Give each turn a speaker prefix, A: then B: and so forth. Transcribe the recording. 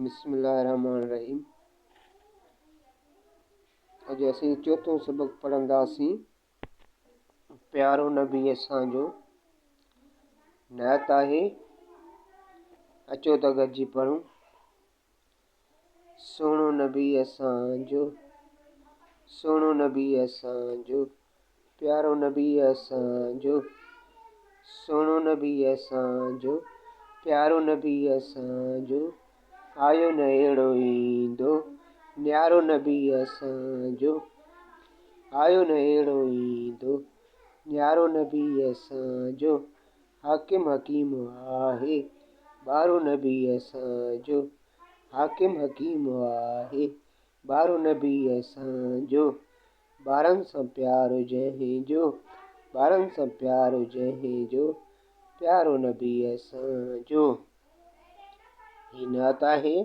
A: बिस्मिल्लाहिर्रहमानिर्रहीम। अॼु असीं चौथों सबक़ पढ़ंदासीं। प्यारो नबी असांजो नात आहे। अचो त गॾिजी पढ़ूं। सोणो नबी असांजो, सोणो नबी असांजो, प्यारो नबी असांजो, सोणो नबी असांजो, प्यारो नबी असांजो, आयो न अहिड़ो ईंदो न्यारो नबी असांजो, आयो न अहिड़ो ईंदो न्यारो नबी असांजो, हाकिम हकीम आहे ॿारो नबी असांजो, हाकिम हकीम आहे ॿारो नबी असांजो, ॿारनि सां प्यारो जंहिंजो, ॿारनि सां प्यारो जंहिंजो, प्यारो नबी असांजो। ही नात आहे